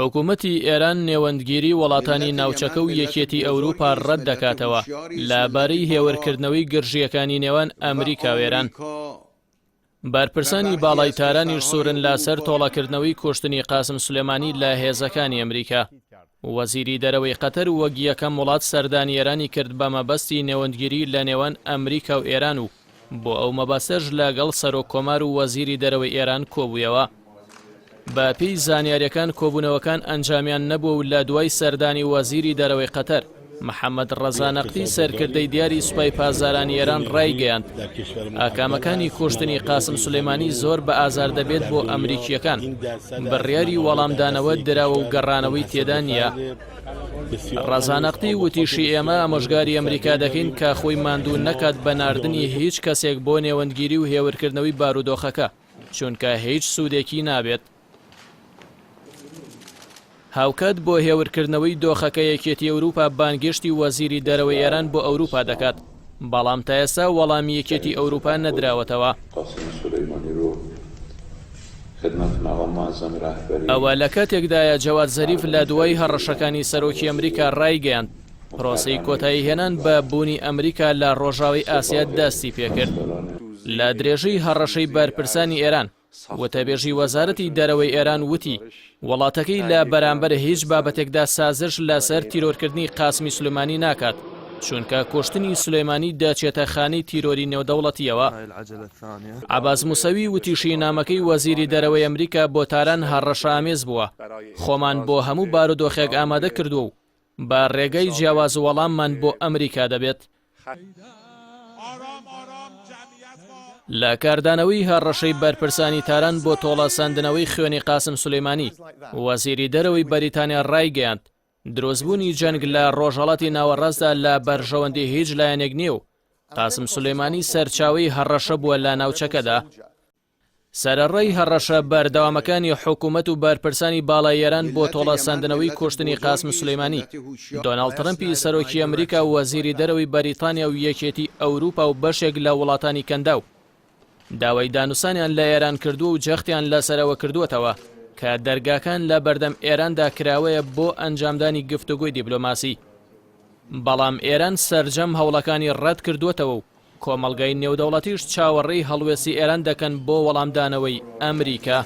حکوومەتی ئێران نێوەندگیری وڵاتانی ناوچەکە و یەکێتی ئەوروپا ڕەت دەکاتەوە لەبارەی هێورکردنەوەی گرژیەکانی نێوان ئەمریکا و ئێران. بارپرسانی باڵای تارانیش سوورن لەسەر تۆڵەکردنەوەی کوشتنی قاسم سولێمانی لە هێزەکانی ئەمریکا. وەزیری دەرەوەی قەتەر وەک یەکەم وڵات سەردانی ئێرانی کرد بە مەبەستی نێوەندگیری لە نێوان ئەمریکا و ئێران و بۆ ئەو مەبەستەش لەگەڵ سەرۆکۆمار و وەزیری دەرەوەی ئێران کۆبوویەوە. بە پێی زانیاریەکان کۆبوونەوەکان ئەنجامیان نەبووە و لە دوای سەردانی وەزیری دەرەوەی قەتەر محەممەد ڕەزا نەقتی سەرکردەی دیاری سوپای پازارانی ئێران ڕایگەیاند ئاکامەکانی کوشتنی قاسم سولێمانی زۆر بە ئازار دەبێت بۆ ئەمریکیەکان، بڕیاری وەڵامدانەوە دراوە و گەڕانەوەی تێدا نییە. ڕەزا نەقتی وتیشی ئێمە ئامۆژگاری ئەمریکا دەکەین کە خۆی ماندوو نەکات بە ناردنی هیچ کەسێک بۆ نێوەندگیری و هێورکردنەوەی بارودۆخەکە، چونکە هیچ سوودێکی نابێت. هاوکات بۆ هێورکردنەوەی دۆخەکە یەکێتی ئەوروپا بانگشتی وەزیری دەرەوەی ئێران بۆ ئەوروپا دەکات، بەڵام تا ئێستا وەڵامی یەکێتی ئەوروپا نەدراوەتەوە. ئەوە لە کاتێکدایە جەواد زەریف لە دوای هەڕەشەکانی سەرۆکی ئەمریکا ڕایگەیاند پرۆسەی کۆتایی هێنان بە بوونی ئەمریکا لە ڕۆژاوی ئاسیا دەستی پێکرد. لە درێژەی هەڕەشەی بەرپرسانی ئێران وتەبێژی وەزارەتی دەرەوەی ئێران وتی وڵاتەکەی لە بەرامبەر هیچ بابەتێکدا سازش لەسەر تیرۆرکردنی قاسمی سولێمانی ناکات، چونکە کوشتنی سولێمانی دەچێتە خانەی تیرۆری نێودەوڵەتیەوە. عەباس موسەوی وتیشی نامەکەی وەزیری دەرەوەی ئەمریکا بۆ تاران هەڕەشەئامێز بووە، خۆمان بۆ هەموو بارودۆخێک ئامادە کردووە و بە ڕێگەی جیاواز وەڵاممان بۆ ئەمریکا دەبێت. لە کاردانەوەی هەڕەشەی بەرپرسانی تاران بۆ تۆڵەساندنەوەی خوێنی قاسم سولێمانی وەزیری دەرەوەی بەریتانیا ڕایگەیاند دروستبوونی جەنگ لە ڕۆژهەڵاتی ناوەڕاستدا لە بەرژەوەندی هیچ لایەنێک نییە و قاسم سولێمانی سەرچاوەی هەڕەشە بووە لە ناوچەکەدا. سەرەڕای هەڕەشە بەردەوامەکانی حکوومەت و بەرپرسانی باڵای ئێران بۆ تۆڵەساندنەوەی کوشتنی قاسم سولێمانی دۆناڵد ترەمپی سەرۆکی ئەمریکا و وەزیری دەرەوەی بەریتانیا و یەکێتی ئەوروپا و بەشێک لە وڵاتانی کەنداو داوای دانووسانیان لە ئێران کردووە و جەختیان لەسەرەوە کردووەتەوە کە دەرگاکان لە بەردەم ئێراندا کراوەیە بۆ ئەنجامدانی گفتوگۆی دیبلۆماسی. بەڵام ئێران سەرجەم هەوڵەکانی ڕەت کردووەتەوە و کۆمەڵگەی نێودەوڵەتیش چاوەڕێی هەڵوێسی ئێران دەکەن بۆ وەڵامدانەوەی ئەمریکا.